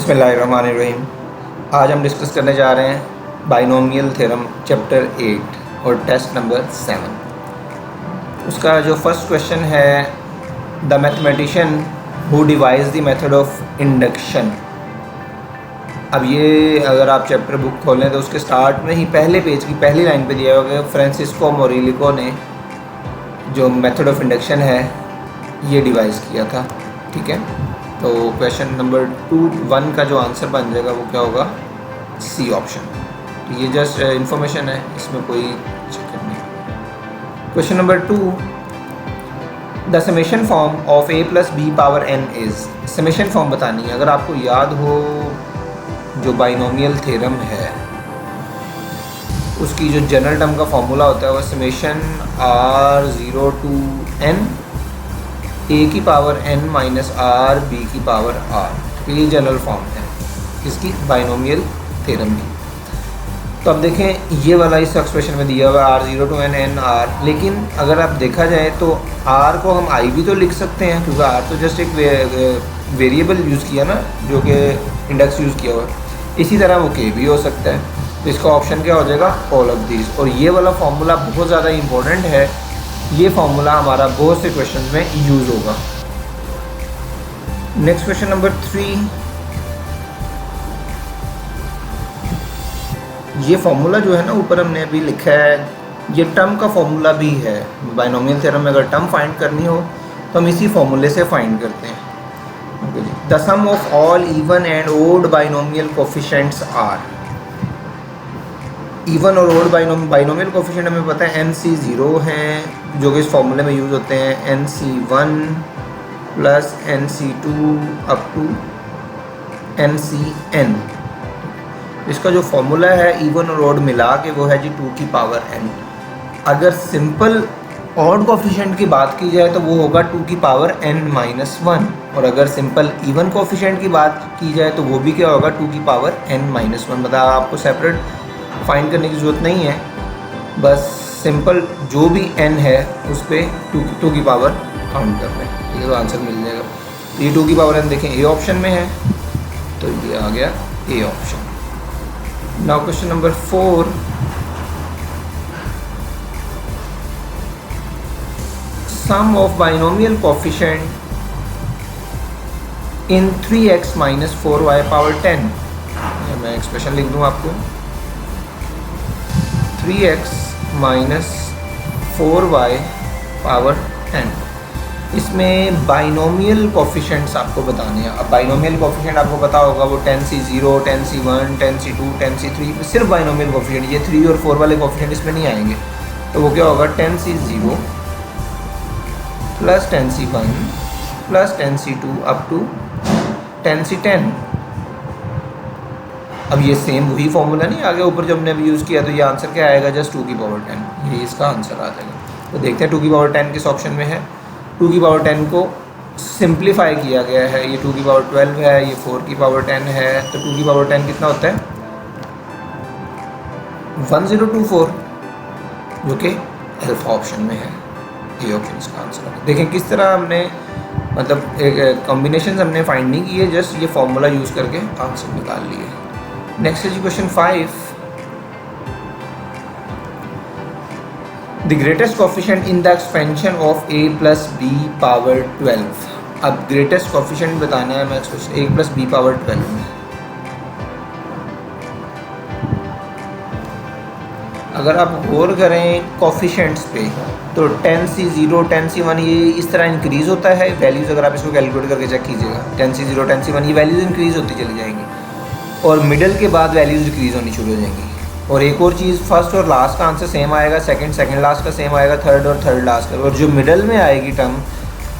बिस्मिल्लाहिर्रहमानिर्रहीम। आज हम डिस्कस करने जा रहे हैं बाइनोमियल थ्योरम चैप्टर 8 और टेस्ट नंबर 7। उसका जो फर्स्ट क्वेश्चन है, the mathematician who devise the method of induction. अब ये अगर आप चैप्टर बुक खोलें तो उसके स्टार्ट में ही पहले पेज की पहली लाइन पे दिया हुआ है फ्रांसिस्को मोरिलिको ने जो मेथड ऑफ इंडक्शन है ये डिवाइस किया था। ठीक है, तो क्वेश्चन नंबर 1 का जो आंसर बन जाएगा वो क्या होगा, सी ऑप्शन। तो ये जस्ट इंफॉर्मेशन है, इसमें कोई चक्कर नहीं। Question number 2, the summation form of a plus B power n is. Summation form बतानी है। अगर आपको याद हो जो बाइनोमियल थ्योरम है उसकी जो जनरल टर्म का फॉर्मूला होता है वो summation r0 to n a की power n minus r b की पावर r। तो ये जनरल फॉर्म है इसकी बाइनोमियल थ्योरम की। तो अब देखें ये वाला इस एक्सप्रेशन में दिया हुआ है r0 to n n r, लेकिन अगर आप देखा जाए तो r को हम i भी तो लिख सकते हैं क्योंकि r तो जस्ट एक वेरिएबल यूज़ किया ना, जो कि इंडेक्स यूज़ किया हुआ है। इसी तरह वो k भी हो सकता है। तो इसका ऑप्शन क्या हो जाएगा, ऑल ऑफ दिस। और ये वाला फार्मूला बहुत ज़्यादा इंपॉर्टेंट है, ये फार्मूला हमारा बहुत से क्वेश्चन में यूज़ होगा। नेक्स्ट क्वेश्चन नंबर 3, ये फार्मूला जो है ना ऊपर हमने अभी लिखा है, ये टर्म का फार्मूला भी है। बाइनोमियल थ्योरम में अगर टर्म फाइंड करनी हो तो हम इसी फार्मूले से फाइंड करते हैं। The sum of all even and odd binomial coefficients are. Even और ओड बाइनोमियल कोफिशिएंट हमें पता है NC0 हैं जो कि इस फॉर्मूले में यूज़ होते हैं, NC1 plus NC2 up to NCN। इसका जो फॉर्मूला है इवन और ओड मिला के वो है जी 2 की पावर n। अगर सिंपल ऑड कोफिशिएंट की बात की जाए तो वो होगा 2 की पावर n माइनस 1, और अगर सिंपल इवन कोफिशिएंट की बात की जाए तो वो भी क्या होगा 2 की पावर n माइनस 1। मतलब आपको सेपरेट फाइंड करने की ज़रूरत नहीं है, बस सिंपल जो भी n है उस पर 2 की पावर काउंट कर लें, ठीक है, तो आंसर मिल जाएगा। तो ये 2 की पावर n देखें ए ऑप्शन में है, तो ये आ गया A option. Now question number 4, sum of binomial coefficient in 3x minus 4y power 10। मैं एक्सप्रेशन लिख दूँ आपको, 3x माइनस 4y पावर 10। इसमें बाइनोमियल कोफिशिएंट्स आपको बताने हैं। अब बाइनोमियल कोफिशिएंट आपको पता होगा वो 10C0, 10C1, 10C2, 10C3, सिर्फ बाइनोमियल कोफिशिएंट, ये 3 और 4 वाले कोफिशिएंट इसमें नहीं आएंगे। तो वो क्या होगा 10C0 plus 10C1 plus 10C2 up to 10C10। अब ये सेम वही फॉर्मूला नहीं आगे ऊपर जो हमने अभी यूज़ किया, तो ये आंसर क्या आएगा, जस्ट 2 की पावर 10, ये इसका आंसर आ जाएगा। तो देखते हैं 2 की पावर 10 किस ऑप्शन में है। 2 की पावर 10 को सिंप्लीफाई किया गया है, ये 2 की पावर 12 है, ये 4 की पावर 10 है, तो 2 की पावर 10 कितना होता है 1024, जो कि अल्फा ऑप्शन में है। ये ऑप्शन इसका आंसर है। देखें किस तरह हमने मतलब एक कॉम्बिनेशन हमने फाइंड नहीं किए, जस्ट ये फॉर्मूला यूज़ करके आंसर निकाल लिए। Next is question 5, the greatest coefficient in the expansion of a plus B power 12। अब ग्रेटेस्ट कोफिशिएंट बताना है मैं a प्लस बी पावर 12 में। अगर आप गौर करें कोफिशिएंट्स पे तो 10C0, 10C1 ये इस तरह इंक्रीज़ होता है वैल्यूज़। अगर आप इसको कैलकुलेट करके चेक कीजिएगा, 10C0, 10C1 ये वैल्यूज़ इंक्रीज़ होती चली जाएंगी और मिडल के बाद वैल्यूज़ डिक्रीज़ होनी शुरू हो जाएंगी। और एक और चीज़, फर्स्ट और लास्ट का आंसर सेम आएगा, सेकंड लास्ट का सेम आएगा, थर्ड और थर्ड लास्ट का। और जो मिडल में आएगी टर्म,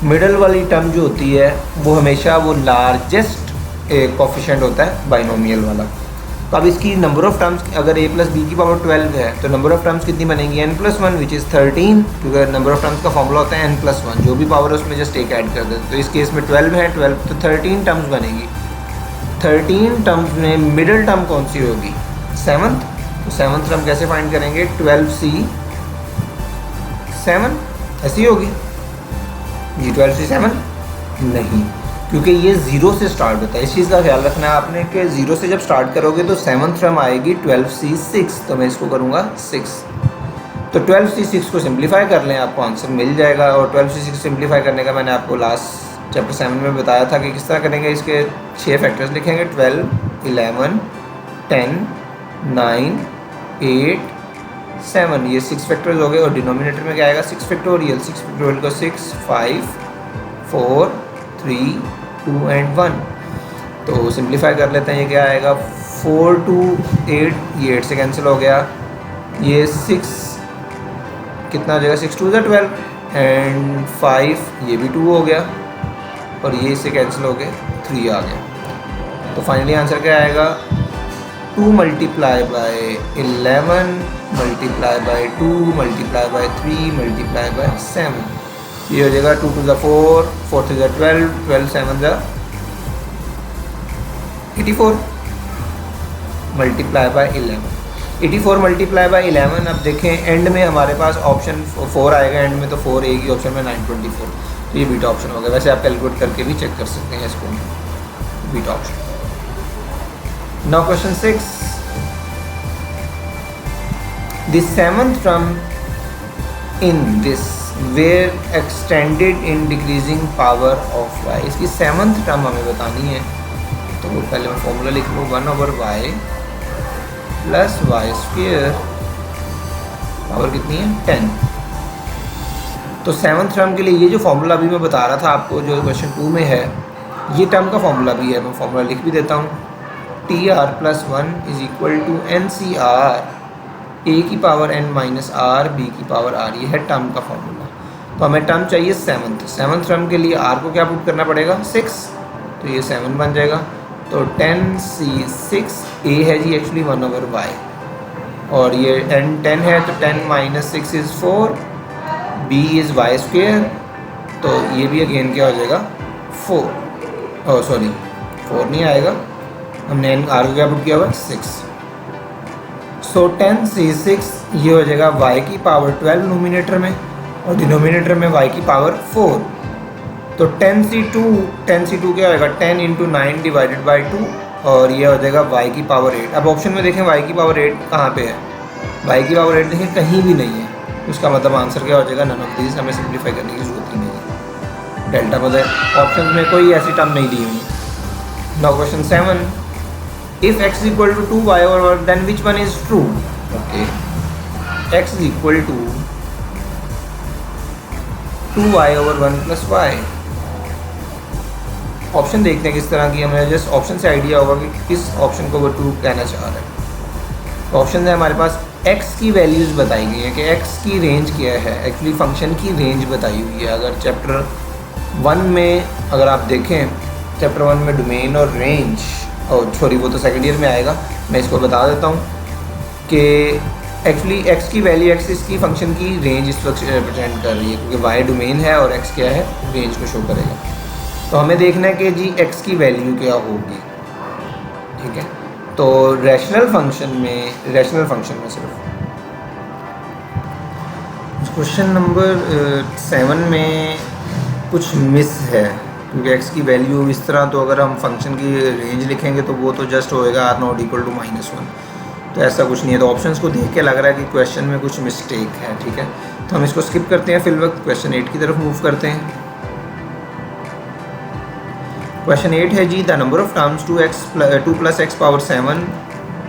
मिडल वाली टर्म जो होती है वो हमेशा वो लार्जेस्ट कोफिशिएंट होता है बाइनोमियल वाला। तो अब इसकी नंबर ऑफ़ टर्म्स, अगर a प्लस बी की पावर 12 है तो नंबर ऑफ़ टर्म्स कितनी बनेंगी, n+1 विच इज़ 13, क्योंकि नंबर ऑफ़ टर्म्स का फॉर्मूला होता है n+1, जो भी पावर है उसमें जस्ट एक ऐड कर देते। तो इस केस में 12 है, 12 तो 13 टर्म्स बनेगी। 13 टर्म्स में मिडिल टर्म कौन सी होगी, 7th। तो 7th टर्म कैसे फाइंड करेंगे, 12C7 ऐसी होगी जी, 12C7 नहीं, क्योंकि ये ज़ीरो से स्टार्ट होता है। इस चीज़ का ख्याल रखना है आपने कि ज़ीरो से जब स्टार्ट करोगे तो 7th टर्म आएगी 12C6, तो मैं इसको करूँगा 6। तो 12C6 को सिंप्लीफाई कर लें, आपको आंसर मिल जाएगा। और 12C6 सिंप्लीफाई करने का मैंने आपको लास्ट चैप्टर 7 में बताया था कि किस तरह करेंगे। इसके 6 फैक्टर्स लिखेंगे, 12, 11, 10, 9, 8, 7, ये 6 फैक्टर्स हो गए। और डिनोमिनेटर में क्या आएगा, 6 फैक्टोरियल। 6 फैक्टोरियल को 6, 5, 4, 3, 2 एंड 1। तो सिंप्लीफाई कर लेते हैं, ये क्या आएगा 4 2 8, ये 8 से कैंसिल हो गया। ये 6 कितना हो जाएगा, 6 2 12 एंड 5, ये भी 2 हो गया। और ये इससे कैंसिल हो गए, 3 आ गया। तो फाइनली आंसर क्या आएगा, 2 multiply by 11 multiply by 2 multiply by 3 multiply by 7। ये हो जाएगा 2 2 4, 4 3 12, 12 7 84 मल्टीप्लाई बाय 11। 84 multiply by 11। अब देखें एंड में हमारे पास ऑप्शन 4 आएगा, एंड में तो 4 एक ही ऑप्शन में 924, तो ये बीटा ऑप्शन होगा। वैसे आप कैलकुलेट करके भी चेक कर सकते हैं इसको, beta option. Now question 6, the 7th term in this where extended in decreasing power of y। इसकी 7th टर्म हमें बतानी है, तो पहले मैं फॉर्मूला लिख लूँ, 1/y plus Y square, power कितनी है 10। तो 7th टर्म के लिए ये जो फॉर्मूला अभी मैं बता रहा था आपको, जो क्वेश्चन 2 में है, ये टर्म का फॉर्मूला भी है। मैं फॉर्मूला लिख भी देता हूँ, TR + 1 = NCR a की power n minus r b की पावर r। ये है टर्म का फॉर्मूला। तो हमें टर्म चाहिए 7th टर्म के लिए r को क्या पुट करना पड़ेगा, 6, तो ये 7 बन जाएगा। तो 10C6 a है जी एक्चुअली 1/y, और ये n 10 है, तो 10 - 6 = 4, b इज़ y स्क्वेयर, तो ये भी अगेन क्या हो जाएगा 4, ओह सॉरी 4 नहीं आएगा, हमने r को क्या पुट किया हुआ 6। सो 10C6 ये हो जाएगा y की पावर 12 नोमिनेटर में, और डिनोमिनेटर में y की पावर 4। तो 10C2 क्या होगा, 10 × 9 / 2, और ये हो जाएगा y की पावर 8। अब ऑप्शन में देखें y की पावर 8 कहाँ पे है, y की पावर 8 देखें कहीं भी नहीं है। उसका मतलब आंसर क्या हो जाएगा, नन ऑफ दीज। हमें सिंप्लीफाई करने की जरूरत ही नहीं है। डेल्टा मतलब ऑप्शन में कोई ऐसी टर्म नहीं दी हुई। Now question 7, if x = 2y/1 then which one is true? Okay, x = 2y/1 + y। Option देखते हैं किस तरह की, हमें जस्ट ऑप्शन से आइडिया होगा कि किस ऑप्शन को वो ट्रू कहना चाह रहा है। तो ऑप्शन है हमारे पास, x की वैल्यूज़ बताई गई है कि x की रेंज क्या है, एक्चुअली फंक्शन की रेंज बताई हुई है। अगर चैप्टर 1 में अगर आप देखें, चैप्टर 1 में डोमेन और रेंज, और सॉरी वो तो सेकेंड ईयर में आएगा, मैं इसको बता देता हूँ कि एक्चुअली x की वैल्यू, x इसकी फंक्शन की रेंज इस वक्त रिप्रेजेंट कर रही है, क्योंकि y डोमेन है और x क्या है, रेंज को शो करेगा। तो हमें देखना है कि जी x की वैल्यू क्या होगी, ठीक है। तो रैशनल फंक्शन में सिर्फ क्वेश्चन नंबर 7 में कुछ मिस है, क्योंकि x की वैल्यू इस तरह, तो अगर हम फंक्शन की रेंज लिखेंगे तो वो तो जस्ट होएगा r0 = -1, तो ऐसा कुछ नहीं है। तो ऑप्शंस को देख के लग रहा है कि क्वेश्चन में कुछ मिस्टेक है, ठीक है। तो हम इसको स्किप करते हैं, फिल वक्त क्वेश्चन 8 की तरफ मूव करते हैं। क्वेश्चन 8 है जी, the number of terms 2 + x power 7,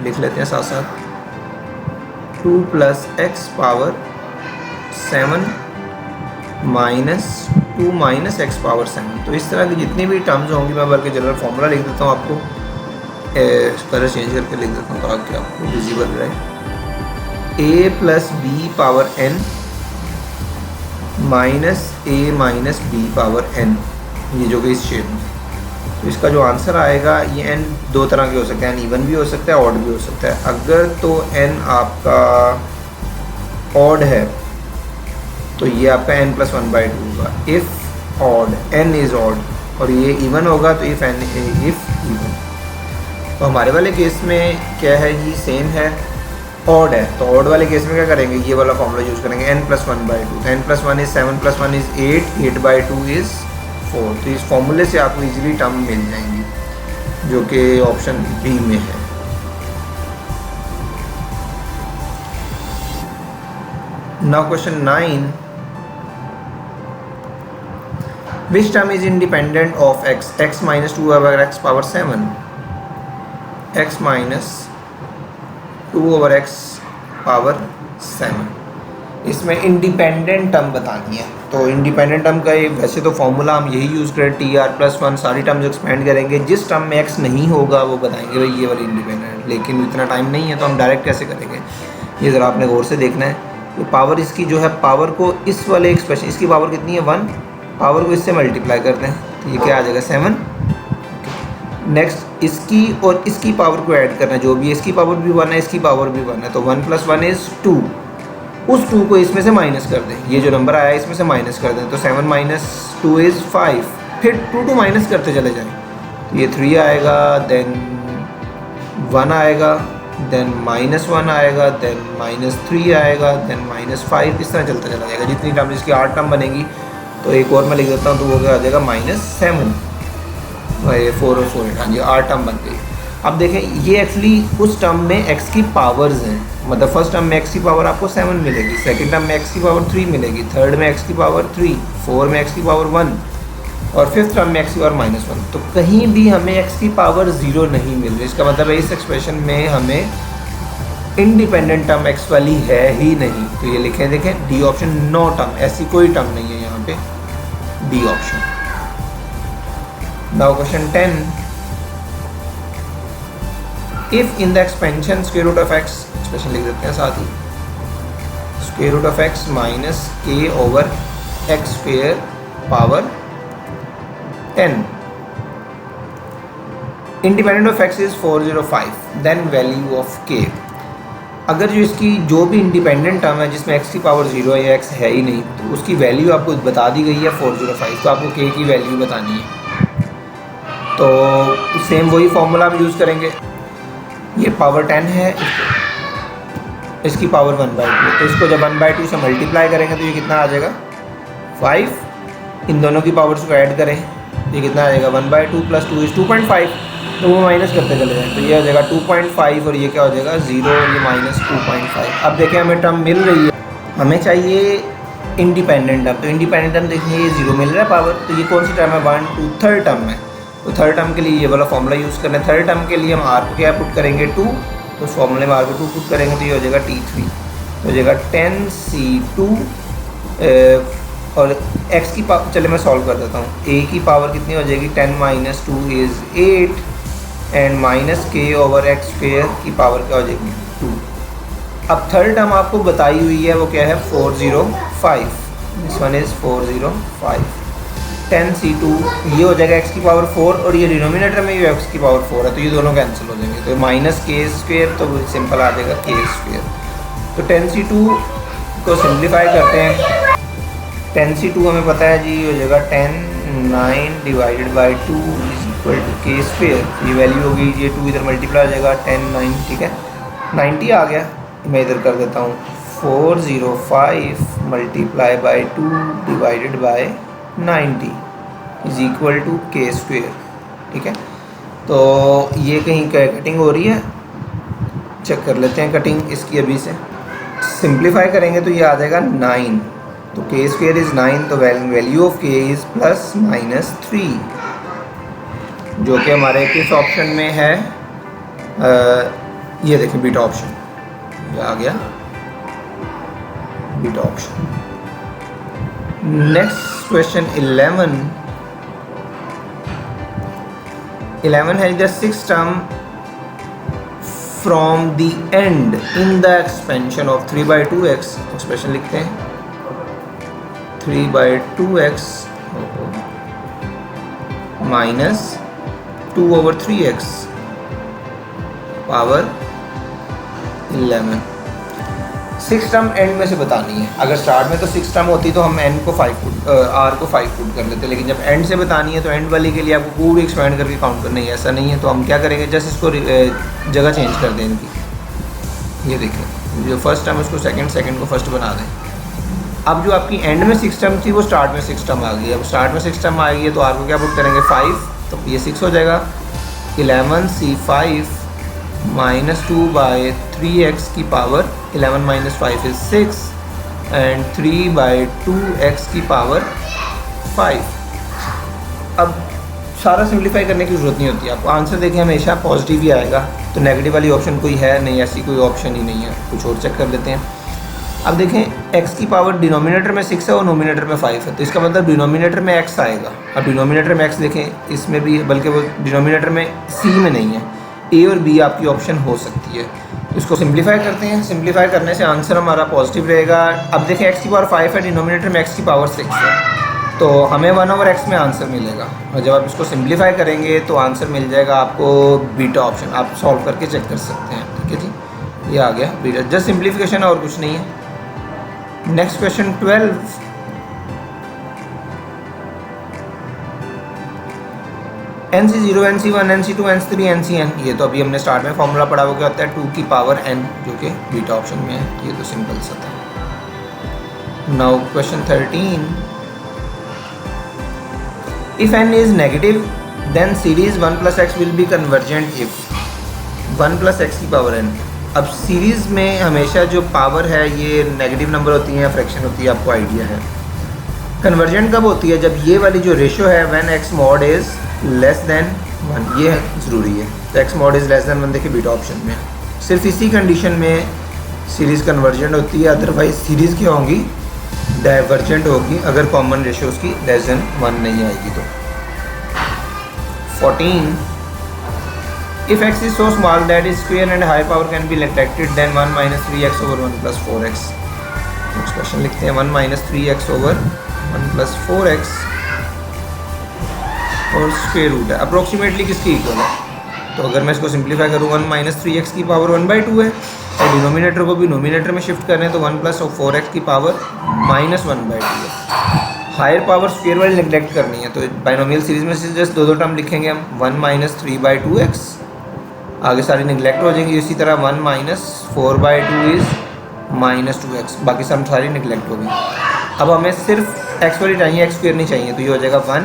लिख लेते हैं साथ साथ, 2 + x पावर 7 -2 - x पावर 7। तो इस तरह की जितनी भी टर्म्स होंगी, मैं बल्कि जनरल फार्मूला लिख देता हूँ आपको, कलर चेंज करके लिख देता हूँ ताकि आपको विजिबल रहे। a + b power n -a - b power n, ये जो कि इस शेप में। तो इसका जो आंसर आएगा, ये n दो तरह के हो सकते हैं, n इवन भी हो सकता है, ऑड भी हो सकता है। अगर तो n आपका ऑड है तो ये आपका n + 1/2 होगा। If odd, n is odd, और ये इवन होगा तो इफ़ इवन। तो हमारे वाले केस में क्या है जी, सेम है, ऑड है। तो ऑड वाले केस में क्या करेंगे, ये वाला फॉर्मूला यूज़ करेंगे, n + 1/2। तो n + 1 = 7 + 1 = 8, 8/2 = 4। तो इस फॉर्मूले से आपको इजीली टर्म मिल जाएंगी जो कि ऑप्शन बी में है। Now question 9, which term is independent of x, x minus 2 over x power 7, x minus 2 over x power 7। इसमें इंडिपेंडेंट टर्म बतानी है। तो इंडिपेंडेंट टर्म का वैसे तो फॉर्मूला हम यही यूज़ करें, TR+1 सारी टर्म्स एक्सपेंड करेंगे, जिस टर्म में x नहीं होगा वो बताएंगे भाई ये वाली इंडिपेंडेंट। लेकिन इतना टाइम नहीं है तो हम डायरेक्ट कैसे करेंगे, ये ज़रा आपने गौर से देखना है। तो पावर इसकी जो है, पावर को इस वाले एक्सप्रेशन, इसकी पावर कितनी है 1, पावर को इससे मल्टीप्लाई करते हैं तो ये क्या आ जाएगा 7। नेक्स्ट इसकी और इसकी पावर को ऐड करना है, जो भी इसकी पावर भी 1 है, इसकी पावर भी 1 है, तो 1 + 1 इज़ 2। उस 2 को इसमें से माइनस कर दें, ये जो नंबर आया है इसमें से माइनस कर दें, तो 7 - 2 इज़ 5। फिर 2 माइनस करते चले जाएं तो ये 3 आएगा, देन 1 आएगा, देन -1 आएगा, देन -3 आएगा, देन -5, इस तरह चलता चला जाएगा। जितनी टर्म, इसकी 8 टर्म बनेगी। तो एक और मैं लिख देता हूँ, तो वो क्या आ जाएगा -7, 4 और 4, हाँ जी 8 टर्म बन गई। अब देखें ये एक्चुअली उस टर्म में x की पावर्स हैं, मतलब फर्स्ट टर्म में x की पावर आपको 7 मिलेगी, सेकंड टर्म में x की पावर 3 मिलेगी, थर्ड में x की पावर 3, 4 में x की पावर 1 और फिफ्थ टर्म में x की पावर -1। तो कहीं भी हमें x की पावर 0 नहीं मिल रही। इसका मतलब है इस एक्सप्रेशन में हमें इंडिपेंडेंट टर्म x वाली है ही नहीं। तो ये लिखें, देखें डी ऑप्शन, नो टर्म, ऐसी कोई टर्म नहीं है यहाँ पे, D option. Now question 10, if in the expansion square root of x, expression लिख देते हैं साथ ही, square root of x minus k over x square power 10, independent of x is 405, then value of k। अगर जो इसकी जो भी इंडिपेंडेंट टर्म है जिसमें x की पावर 0 है या x है ही नहीं, तो उसकी वैल्यू आपको बता दी गई है 405, तो आपको k की वैल्यू बतानी है। तो सेम वही फॉर्मूला हम यूज़ करेंगे। ये पावर 10 है, इसकी पावर 1/2, तो इसको जब 1/2 से मल्टीप्लाई करेंगे तो ये कितना आ जाएगा 5। इन दोनों की पावर्स को ऐड करें, ये कितना आ जाएगा 1/2 + 2 इज़ 2.5, तो वो माइनस करते चले जाएँ, तो ये हो जाएगा 2.5 और ये क्या हो जाएगा 0 और ये -2.5। अब देखें हमें टर्म मिल रही है, हमें चाहिए इंडिपेंडेंट टर्म। तो इंडिपेंडेंट टर्म देखिए ये 0 मिल रहा है पावर, तो ये कौन सी टर्म है 1, 2, थर्ड टर्म है। तो थर्ड टर्म के लिए ये वाला फॉर्मूला यूज़ करना है। थर्ड टर्म के लिए हम r को क्या पुट करेंगे 2, तो उस फॉर्मूले में r को 2 पुट करेंगे तो ये हो जाएगा T3, तो हो जाएगा 10C2 और x की पावर, चले मैं सॉल्व कर देता हूँ, a की पावर कितनी हो जाएगी 10 - 2 is 8 and -k over x square की पावर क्या हो जाएगी 2। अब थर्ड टर्म आपको बताई हुई है वो क्या है 405, दिस वन इज़ 405, 10C2 ये हो जाएगा x की पावर 4 और ये डिनोमिनेटर में ये x की पावर 4 है, तो ये दोनों कैंसिल हो जाएंगे, तो -k², तो सिंपल आ जाएगा k²। तो 10C2 को सिंप्लीफाई करते हैं, 10C2 हमें पता है जी हो जाएगा 10, 9 / 2 = k², ये वैल्यू होगी, ये 2 इधर मल्टीप्लाई हो जाएगा 10, 9, ठीक है 90 आ गया। मैं इधर कर देता हूँ 405 × 2 / 90 = k², ठीक है। तो ये कहीं कटिंग हो रही है, चेक कर लेते हैं कटिंग इसकी अभी से। सिंप्लीफाई करेंगे तो ये आ जाएगा 9, तो k² इज़ 9, तो वैल्यू ऑफ k इज़ +-3, जो कि हमारे किस ऑप्शन में है, ये देखिए बीटा ऑप्शन, ये आ गया बीटा ऑप्शन। नेक्स्ट क्वेश्चन 11 है the six term from the and in the expansion of 3/2x, expression लिखते हैं 3/2x - 2/3x power 11। 6 term and में से बतानी है। अगर स्टार्ट में तो 6 टर्म होती तो हम एन को 5 फुट, आर को 5 फुट कर लेते, लेकिन जब एंड से बतानी है तो एंड वाली के लिए आपको पूरी एक्सपेंड करके काउंट करना है, ऐसा नहीं है। तो हम क्या करेंगे, जस्ट इसको जगह चेंज कर दें इनकी। ये देखें जो फर्स्ट टर्म उसको सेकंड, सेकंड को फर्स्ट बना दें, अब जो आपकी एंड में 6 टर्म थी वो स्टार्ट में 6 टर्म आ गई। अब स्टार्ट में 6 टर्म आ गई है तो आर को क्या पुट करेंगे 5, तो ये 6 हो जाएगा। 11c5 माइनस 2/3x की power 11 minus 5 is 6 and 3/2x की पावर 5। अब सारा सिंप्लीफाई करने की ज़रूरत नहीं होती, आपको आंसर देखें हमेशा पॉजिटिव ही आएगा। तो नेगेटिव वाली ऑप्शन कोई है नहीं, ऐसी कोई ऑप्शन ही नहीं है। कुछ और चेक कर लेते हैं। अब देखें x की पावर डिनोमिनेटर में 6 है और नोमिनेटर में 5 है, तो इसका मतलब डिनोमिनेटर में x आएगा। अब डिनोमिनेटर में x देखें इसमें भी, बल्कि वो डिनोमिनेटर में c में नहीं है, a और b आपकी ऑप्शन हो सकती है। तो इसको सिंप्लीफाई करते हैं। सिंप्लीफाई करने से आंसर हमारा पॉजिटिव रहेगा। अब देखें x की पावर 5 है, डिनोमिनेटर में x की पावर 6 है, तो हमें 1/x में आंसर मिलेगा। और जब आप इसको सिंप्लीफाई करेंगे तो आंसर मिल जाएगा आपको बीटा ऑप्शन। आप सॉल्व करके चेक कर सकते हैं। ठीक है जी, ये आ गया बीटा। जस्ट सिंप्लीफिकेशन है और कुछ नहीं है। Next question 12, NC0, NC1, NC2, NC3, NCn। ये तो अभी हमने स्टार्ट में फॉर्मूला पढ़ा, वो क्या होता है 2 की पावर n, जो कि बीटा ऑप्शन में है। ये तो सिंपल सा था। Now question 13, if n is negative then series 1 + x will be convergent if 1 + x की पावर n। अब सीरीज़ में हमेशा जो पावर है ये नेगेटिव नंबर होती है या फ्रैक्शन होती है, आपको आइडिया है। कन्वर्जेंट कब होती है? जब ये वाली जो रेशो है when x mod is less than 1, ये ज़रूरी है। तो x mod is less than 1 देखिए बीटा ऑप्शन में। सिर्फ इसी कंडीशन में सीरीज़ कन्वर्जेंट होती है, अदरवाइज सीरीज़ क्या होंगी, डाइवर्जेंट होगी, अगर कॉमन रेशो उसकी लेस देन 1 नहीं आएगी तो। 14, if x is so small that its square and higher power can be neglected, then 1 minus 3x over 1 plus 4x। Expression लिखते हैं 1 minus 3x over 1 plus 4x और square root है approximately किसकी equal है। तो अगर मैं इसको सिंप्लीफाई करूँ 1 minus 3x की पावर 1/2 है और डिनोमिनेटर को भी नोमिनेटर में शिफ्ट करें तो 1 plus 4x की पावर -1/2 है। हायर पावर स्क्वायर वाली नेगलेक्ट करनी है, तो बाइनोमियल सीरीज में से जस्ट दो टर्म लिखेंगे हम, 1 minus 3/2x, आगे सारी निगलेक्ट हो जाएंगी। इसी तरह 1 minus 4/2 इज़ -2x, बाकी सब सारी निगलेक्ट होगी। अब हमें सिर्फ x वाली चाहिए, x स्क्वायर नहीं चाहिए, तो ये हो जाएगा 1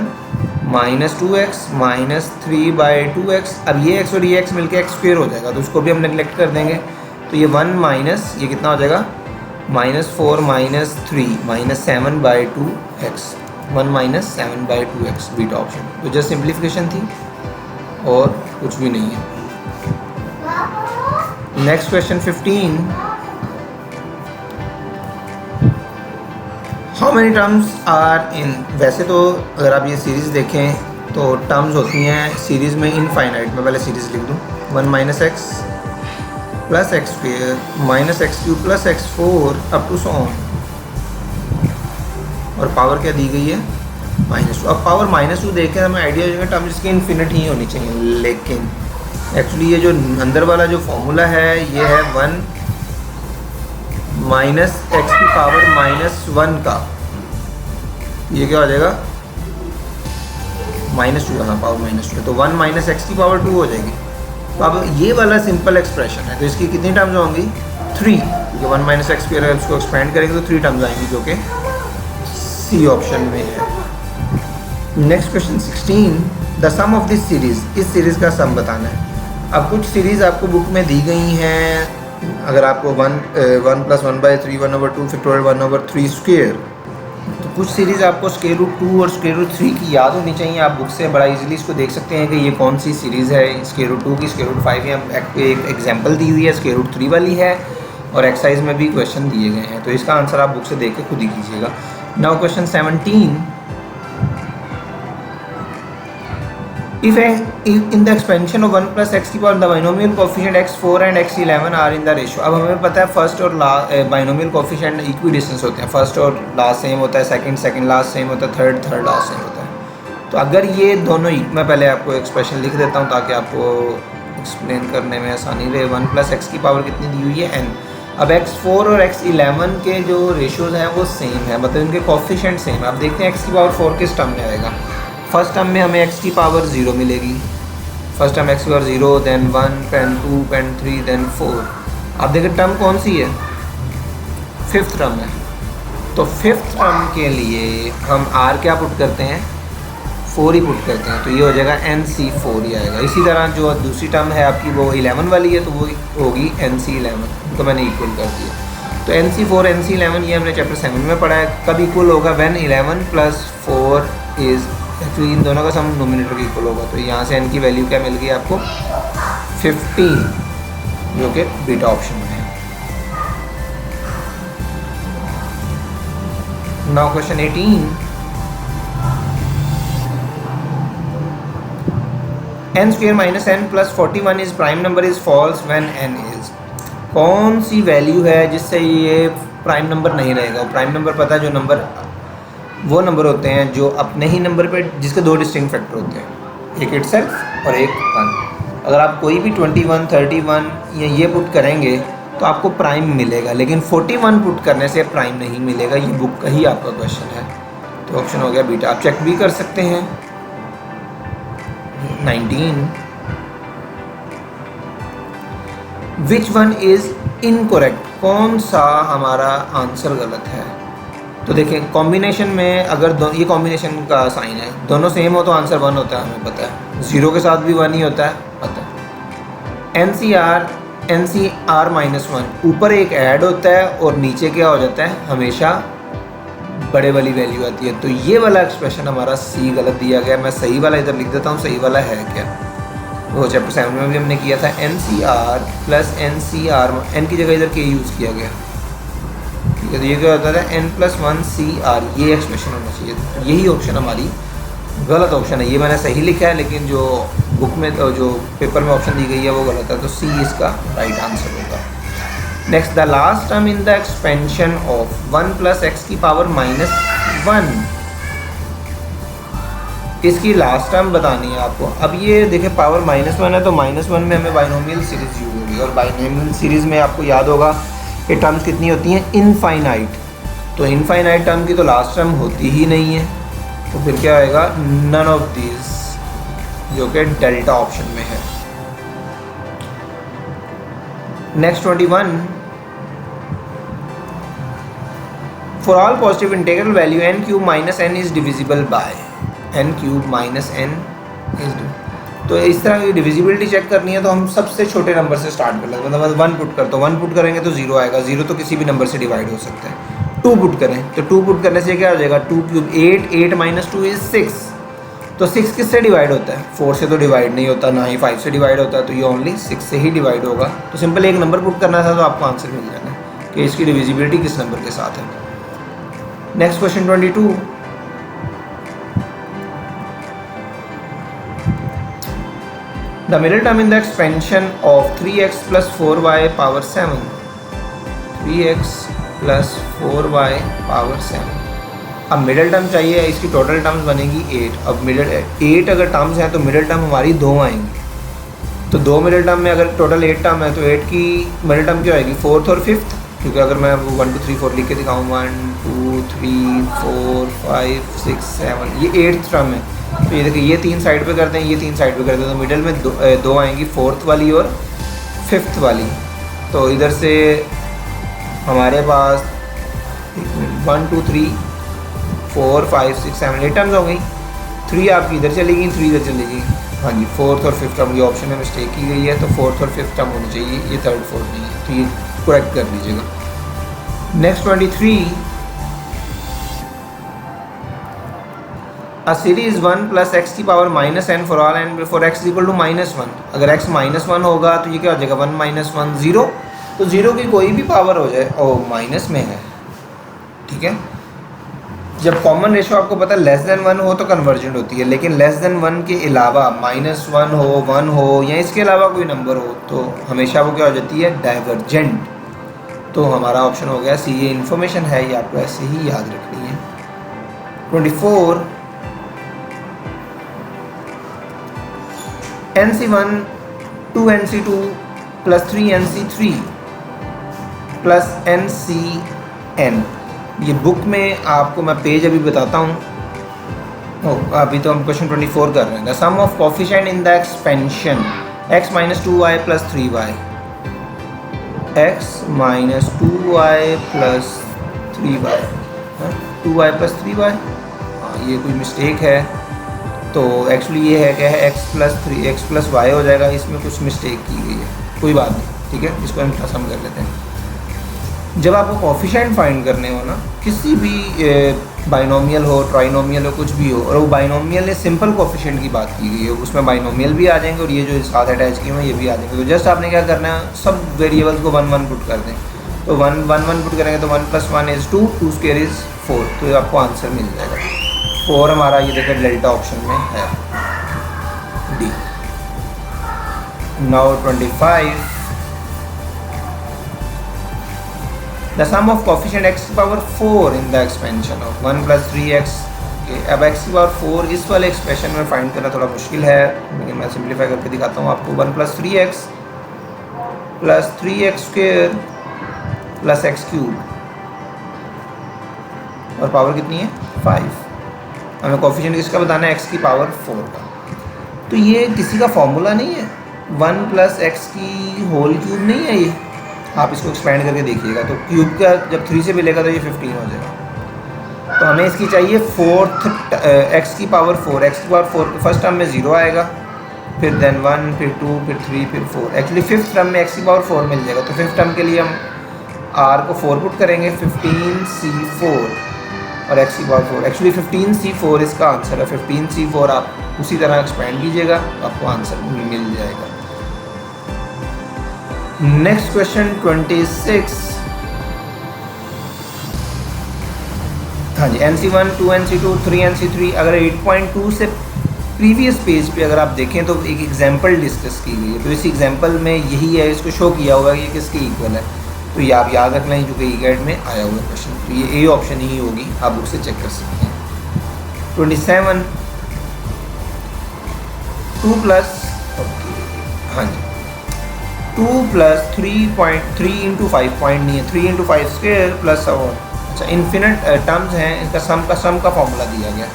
minus 2x minus 3/2x। अब ये x और ये x मिलके x स्क्वायर हो जाएगा, तो उसको भी हम निगलेक्ट कर देंगे। तो ये 1 माइनस ये कितना हो जाएगा -4 minus 3 -7/2x, 1 minus 7/2x beta option. तो जस्ट सिंप्लीफिकेशन थी और कुछ भी नहीं है। Next question 15, how many terms are in. वैसे तो अगर आप ये सीरीज़ देखें तो टर्म्स होती हैं सीरीज़ में इनफाइनाइट। मैं पहले सीरीज़ लिख दूँ, 1 minus x plus x square minus x3 plus x4 up to so on, और पावर क्या दी गई है -2। अब पावर -2 देखें हमें आइडिया हो जाएगा टर्म जिसकी इन्फिनिट ही होनी चाहिए, लेकिन एक्चुअली ये जो अंदर वाला जो फॉर्मूला है ये है 1 minus x की पावर -1 का, ये क्या हो जाएगा -2, हाँ पावर -2, तो 1 minus x की पावर 2 हो जाएगी। तो अब ये वाला सिंपल एक्सप्रेशन है, तो इसकी कितनी टर्म्स होंगी 3, क्योंकि 1 minus x स्क्वायर अगर इसको एक्सपेंड करेंगे तो 3 टर्म्स आएंगी, जो कि सी ऑप्शन में है। Next question 16, the sum of this series, इस सीरीज़ का सम बताना है। अब कुछ सीरीज़ आपको बुक में दी गई हैं, अगर आपको 1 + 1/3 1/2 फैक्टोरियल 1/3 स्क्वायर, तो कुछ सीरीज़ आपको √2 और √3 की याद होनी चाहिए। आप बुक से बड़ा इजीली इसको देख सकते हैं कि ये कौन सी सीरीज़ है। √2 की √5 या एक एग्जांपल दी हुई है, √3 वाली है, और एक्सरसाइज में भी क्वेश्चन दिए गए हैं, तो इसका आंसर आप बुक से देख के खुद ही कीजिएगा। Now question 17, if in the expansion of 1 plus x की power the binomial coefficient x4 and x11 are in the ratio। अब हमें पता है फर्स्ट और बाइनोमियल कोफिशिएंट इक्वी डिस्टेंस होते हैं, फर्स्ट और लास्ट सेम होता है, सेकंड लास्ट सेम होता है, थर्ड लास्ट सेम होता है। तो अगर ये दोनों, मैं पहले आपको एक्सप्रेशन लिख देता हूँ ताकि आपको एक्सप्लेन करने में आसानी रहे। 1 plus x की पावर कितनी दी हुई है n। अब x4 और x11 के जो रेशियोज़ हैं वो सेम है, मतलब इनके कोफिशिएंट सेम है। अब देखते हैं x की पावर 4 किस टर्म में आएगा। फर्स्ट टर्म में हमें x की पावर 0 मिलेगी, फर्स्ट टर्म x की power 0, then 1, then 2, then 3, then 4। अब देखिए टर्म कौन सी है, 5th टर्म है, तो फिफ्थ टर्म के लिए हम आर क्या पुट करते हैं, 4 ही पुट करते हैं, तो ये हो जाएगा NC4 ही आएगा। इसी तरह जो दूसरी टर्म है आपकी वो 11 वाली है, तो वो होगी NC11, तो मैंने इक्वल कर दिया। तो NC4 NC11 ये हमने चैप्टर 7 में पढ़ा है। कब इक्वल होगा, व्हेन 11 + 4 इज़, एक्चुअली इन दोनों का सम नोमिनेटर के इक्वल होगा। तो यहाँ से n की वैल्यू क्या मिल गई आपको, 15, जो कि बीटा ऑप्शन में है। Now question 18, n² - n + 41 is prime number is false when n is. कौन सी वैल्यू है जिससे ये प्राइम नंबर नहीं रहेगा? प्राइम नंबर पता है, जो नंबर वो नंबर होते हैं जो अपने ही नंबर पे जिसके 2 डिस्टिंक्ट फैक्टर होते हैं, एक इटसेल्फ और एक 1। अगर आप कोई भी 21, 31 या ये पुट करेंगे तो आपको प्राइम मिलेगा, लेकिन 41 पुट करने से प्राइम नहीं मिलेगा। ये बुक का ही आपका क्वेश्चन है, तो ऑप्शन हो गया बीटा। आप चेक भी कर सकते हैं। 19, विच वन इज इनकरेक्ट, कौन सा हमारा आंसर गलत है? तो देखिए कॉम्बिनेशन में अगर ये कॉम्बिनेशन का साइन है, दोनों सेम हो तो आंसर 1 होता है, हमें पता है। 0 के साथ भी 1 ही होता है, पता है। NCR -1 ऊपर एक ऐड होता है और नीचे क्या हो जाता है, हमेशा बड़े वाली वैल्यू आती है। तो ये वाला एक्सप्रेशन हमारा C गलत दिया गया। मैं सही वाला इधर लिख देता हूँ, सही वाला है क्या, वो चैप्टर 7 में भी हमने किया था। NCR + NCR, n की जगह इधर K यूज़ किया गया, ठीक है। तो ये क्या होता था, n + 1 CR, ये एक्सप्रेशन होना चाहिए। तो यही ऑप्शन हमारी गलत ऑप्शन है। ये मैंने सही लिखा है, लेकिन जो बुक में तो जो पेपर में ऑप्शन दी गई है वो गलत है, तो C इसका राइट आंसर होगा। Next, the last term in the expansion of 1 + x⁻⁻1, इसकी लास्ट टर्म बतानी है आपको। अब ये देखिए पावर -1 है, तो -1 में हमें बाइनोमियल सीरीज यूज होगी, और बाइनोमियल सीरीज़ में आपको याद होगा ये टर्म्स कितनी होती हैं, इनफाइनाइट। तो इनफाइनाइट टर्म की तो लास्ट टर्म होती ही नहीं है, तो फिर क्या आएगा, नन ऑफ दिस, जो कि डेल्टा ऑप्शन में है। Next 21, for all positive integral value n³ - n is divisible by n³ - n is. तो इस तरह की डिविजिबिलिटी चेक करनी है तो हम सबसे छोटे नंबर से स्टार्ट कर लेते हैं। मतलब 1 पुट करते हो, 1 पुट करेंगे तो 0 आएगा। 0 तो किसी भी नंबर से डिवाइड हो सकता है। 2 पुट करें तो 2 पुट करने से क्या हो जाएगा, 2³ 8, 8 - 2 इज 6। तो 6 किससे डिवाइड होता है, 4 से तो डिवाइड नहीं होता, ना ही 5 से डिवाइड होता है, तो ये ओनली 6 से ही डिवाइड होगा। तो सिंपल एक नंबर पुट करना था तो आपको आंसर मिल जाना कि इसकी डिविजिबिलिटी किस नंबर के साथ है। Next question 22, the middle term in the expansion of 3x + 4y power 7, 3x + 4y power 7। अब मिडिल टर्म चाहिए, इसकी टोटल टर्म्स बनेगी 8। अब मिडिल 8 अगर टर्म्स हैं तो मिडिल टर्म हमारी 2 आएंगी। तो 2 मिडिल टर्म में अगर टोटल 8 टर्म है तो 8 की मिडिल टर्म क्या आएगी, 4th और 5th। क्योंकि अगर मैं 1 2 3 4 लिख के दिखाऊँ, 1 2 3 4 5 6 7, ये 8th टर्म है। तो ये देखिए, ये 3 साइड पे करते हैं, ये 3 साइड पे करते हैं, तो मिडिल में 2 आएंगी, 4th वाली और 5th वाली। तो इधर से हमारे पास 1 2 3 4 5 6 7 8 टर्म्स हो गई। 3 आपकी इधर चली गई, 3 इधर चली गई। हाँ जी, 4th और 5th टर्म, ये ऑप्शन में मिस्टेक की गई है, तो 4th और 5th टर्म होनी चाहिए, ये 3rd 4th नहीं है, तो ये करेक्ट कर लीजिएगा। Next 23, a series 1 + x⁻⁻n for all n for x = -1। अगर x -1 होगा तो ये क्या हो जाएगा, 1 - 1 0। तो 0 की कोई भी पावर हो जाए और माइनस में है, ठीक है। जब कॉमन रेशो आपको पता है <1 हो तो कन्वर्जेंट होती है, लेकिन <1 के अलावा -1 हो, 1 हो या इसके अलावा कोई नंबर हो तो हमेशा वो क्या हो जाती है, डाइवर्जेंट। तो हमारा ऑप्शन हो गया सी। ये इन्फॉर्मेशन है, ये आपको ऐसे ही याद रखनी है। 24, NC1 2NC2 + 3NC3 + NCN। ये बुक में आपको मैं पेज अभी बताता हूँ। अभी तो हम क्वेश्चन 24 कर रहे हैं। The sum of coefficient in the expansion x - 2y + 3y, x - 2y + 3y। 2y plus 3y, हाँ ये कोई मिस्टेक है, तो एक्चुअली ये है क्या है x प्लस वाई हो जाएगा, इसमें कुछ मिस्टेक की गई है, कोई बात नहीं, ठीक है, इसको हम सम कर लेते हैं। जब आपको कोफिशिएंट फाइंड करने हो ना, किसी भी बाइनोमियल हो, ट्राइनोमियल हो, कुछ भी हो, और वो बाइनोमियल ने सिंपल कोफिशिएंट की बात की गई है, उसमें बाइनोमियल भी आ जाएंगे और ये जो साथ अटैच किए हुए ये भी आ जाएंगे। तो जस्ट आपने क्या करना है, सब वेरिएबल्स को 1 1 पुट कर दें, तो 1 1 1 पुट करेंगे तो 1 + 1 = 2, 2 स्क्वायर इज़ 4, तो आपको आंसर मिल जाएगा 4। हमारा ये देखिए डेल्टा ऑप्शन में है, D. Now 25, the sum of coefficient x to power 4 in the expansion of 1 + 3x। अब x की पावर 4 इस वाले एक्सप्रेशन में फाइंड करना थोड़ा मुश्किल है, लेकिन मैं सिंप्लीफाई करके दिखाता हूँ आपको। 1 + 3x + 3x² + x³ और पावर कितनी है 5। हमें कोफिशिएंट किसका बताना है, x की पावर 4 का। तो ये किसी का फॉर्मूला नहीं है, 1 + x की होल क्यूब नहीं है ये, आप इसको एक्सपेंड करके देखिएगा तो क्यूब का जब 3 से मिलेगा तो ये 15 हो जाएगा। तो हमें इसकी चाहिए x की पावर 4, x की पावर 4 फर्स्ट टर्म में 0 आएगा, फिर देन 1, फिर 2, फिर 3, फिर 4। एक्चुअली फिफ्थ टर्म में x की पावर 4 मिल जाएगा, तो फिफ्थ टर्म के लिए हम r को 4 पुट करेंगे, 15c4 और x की पावर 4। एक्चुअली 15c4 इसका आंसर है, 15c4 आप उसी तरह एक्सपेंड कीजिएगा आपको आंसर मिल जाएगा। नेक्स्ट क्वेश्चन 26, हाँ जी, NC1 2NC2 3NC3। अगर 8.2 से प्रीवियस पेज पे अगर आप देखें तो एक एग्जांपल डिस्कस की गई है, तो इस एग्जांपल में यही है, इसको शो किया होगा कि ये किसके इक्वल है, तो ये आप याद रख लें जो कि ई-गैट में आया हुआ क्वेश्चन, तो ये ए ऑप्शन ही होगी, आप बुक से चेक कर सकते हैं। 27 2 प्लस, हाँ जी, 2 + 3.3 × 5 पॉइंट नहीं है, 3 × 5² प्लस और अच्छा इन्फिनिट टर्म्स हैं, इनका सम का फॉर्मूला दिया गया।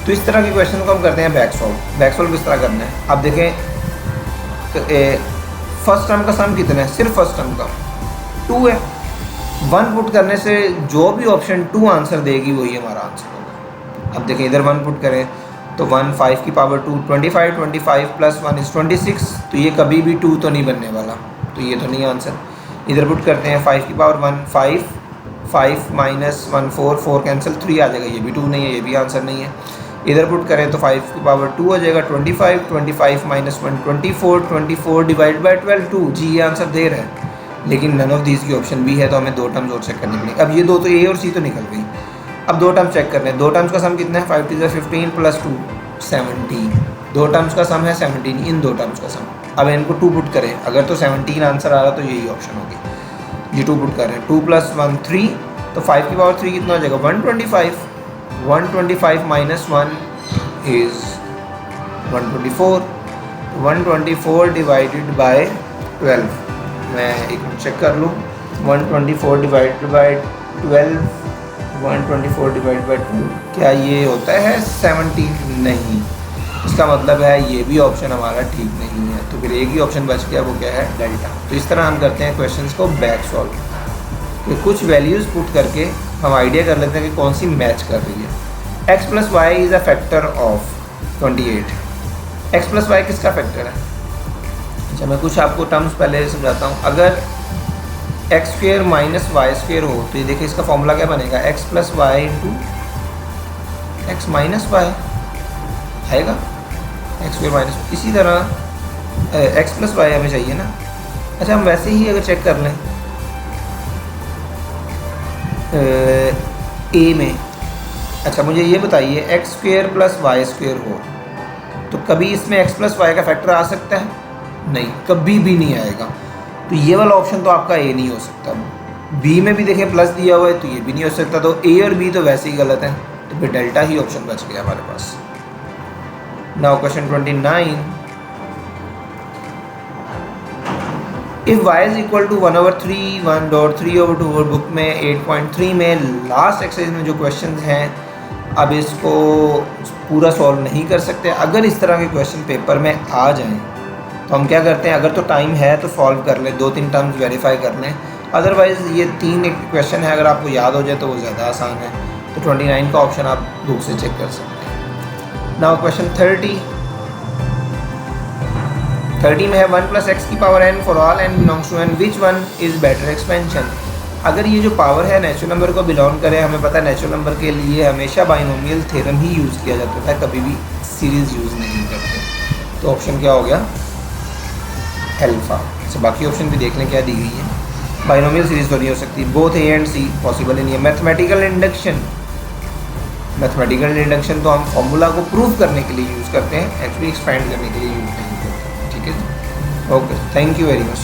तो इस तरह के क्वेश्चन को हम करते हैं बैक सॉल्व किस तरह करना है, आप देखें फर्स्ट टर्म का सम कितना है, सिर्फ फर्स्ट टर्म का 2 है, 1 पुट करने से जो भी ऑप्शन 2 आंसर देगी वही हमारा आंसर होगा। अब देखें इधर 1 पुट करें तो 1 5 की पावर 2 25, 25 + 1 = 26, तो ये कभी भी 2 तो नहीं बनने वाला, तो ये तो नहीं आंसर। इधर पुट करते हैं 5 की पावर 1 5, 5 - 1 4, 4 कैंसिल 3 आ जाएगा, ये भी 2 नहीं है, ये भी आंसर नहीं है। इधर पुट करें तो 5 की पावर 2 हो जाएगा 25, 25 - 1 24, 24 / 12 2, जी ये आंसर दे रहा है, लेकिन नन ऑफ दीज की ऑप्शन भी है, तो हमें 2 टर्म्स और चेक करनी पड़ेगी। अब ये दो तो ए और सी तो निकल गई, अब 2 टर्म्स चेक करने हैं। 2 टर्म्स का सम कितना है, 5 × 15 + 2 17, 2 टर्म्स का सम है 17, इन 2 टर्म्स का सम। अब इनको 2 पुट करें, अगर तो 17 आंसर आ रहा तो यही ऑप्शन होगी, ये 2 पुट कर रहे हैं, 2 + 1 3, तो 5 की पावर 3 कितना हो जाएगा 125, 125 - 1 = 124, 124 / 12, मैं एक मिनट चेक कर लूँ, 124 / 12, 124 / 12, क्या ये होता है 17? नहीं, इसका मतलब है ये भी ऑप्शन हमारा ठीक नहीं है, तो फिर एक ही ऑप्शन बच गया, वो क्या है डेल्टा। तो इस तरह हम करते हैं क्वेश्चंस को बैक सॉल्व, तो कुछ वैल्यूज़ पुट करके हम आइडिया कर लेते हैं कि कौन सी मैच कर रही है। x + y is a factor of 28, x + y किसका फैक्टर है? अच्छा मैं कुछ आपको टर्म्स पहले समझाता हूँ। अगर x² - y² हो तो ये देखिए इसका फॉर्मूला क्या बनेगा, x + y × x - y आएगा, x² - इसी तरह x + y हमें चाहिए ना। अच्छा हम वैसे ही अगर चेक कर लें ए में, अच्छा मुझे ये बताइए x² + y² हो तो कभी इसमें x + y का फैक्टर आ सकता है? नहीं, कभी भी नहीं आएगा, तो ये वाला ऑप्शन तो आपका ए नहीं हो सकता। बी में भी देखें प्लस दिया हुआ है तो ये भी नहीं हो सकता, तो ए और बी तो वैसे ही गलत है, तो फिर डेल्टा ही ऑप्शन बच गया हमारे पास। Now question 29, if y = 1/3, 1.3/2, book में 8.3 में लास्ट एक्सरसाइज में जो क्वेश्चंस हैं, अब इसको पूरा सॉल्व नहीं कर सकते। अगर इस तरह के क्वेश्चन पेपर में आ जाएं तो हम क्या करते हैं, अगर तो टाइम है तो सॉल्व कर लें, 2-3 टर्म्स वेरीफाई कर लें, अदरवाइज़ ये 3 क्वेश्चन है, अगर आपको याद हो जाए तो वो ज़्यादा आसान है। तो 29 का ऑप्शन आप बुक से चेक कर सकते हैं। नाउ क्वेश्चन 30 में है 1 + x की power n for all n belongs to n which one is better expansion. अगर ये जो पावर है नेचुरल नंबर को बिलोंग करे, हमें पता है नेचुरल नंबर के लिए हमेशा बाइनोमियल थ्योरम ही यूज़ किया जाता है, कभी भी सीरीज़ यूज़ नहीं करते। तो ऑप्शन क्या हो गया, अल्फा। तो बाकी ऑप्शन भी देख लें क्या दी गई है। बाइनोमियल सीरीज़ तो नहीं हो सकती, both A and C possible ही नहीं है। मैथमेटिकल इंडक्शन तो हम फॉर्मूला को प्रूव करने के लिए यूज़ करते हैं, एक्चुअली एक्सपेंड करने के लिए यूज़ नहीं करते। ठीक है, okay, thank you very much.